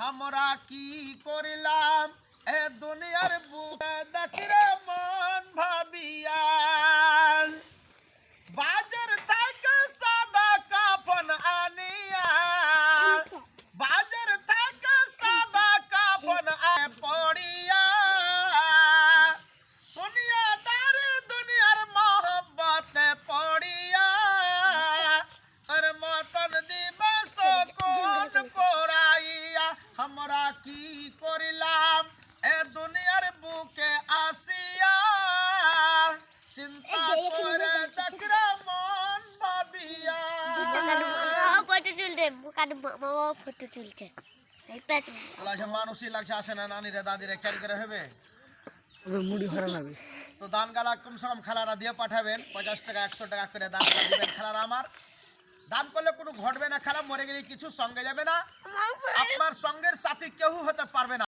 আমরা কি করিলাম এ দুনিয়ার বুকে দেখরে মন ভাবিয়া বাজার থেকে সাদা কাফন আনিয়া বাজার থেকে সাদা কাফন পড়িয়া দুনিয়ার মোহব্বতে পড়িয়া আর মতন দিবস কোন পড়াইয়া আমরা কি করিলাম এ দুনিয়ার বুকে আসিয়া চিন্তা করে দেখরে মন ভাবিয়া ফটো তুলছে মানুষই লাগছে আসে না নানিরে দাদিরে কেন করে হবে মুড়ি ভরা লাগবে তো দান গালা কমসে কম খেলারা দিয়ে পাঠাবেন 50 টাকা 100 টাকা করে দান গালা দিবেন খেলারা আমার দান করলে কোনো ঘটবে না খেলা মরে গেলে কিছু সঙ্গে যাবে না আপনার সঙ্গের সাথী কেউ হতে পারবে না।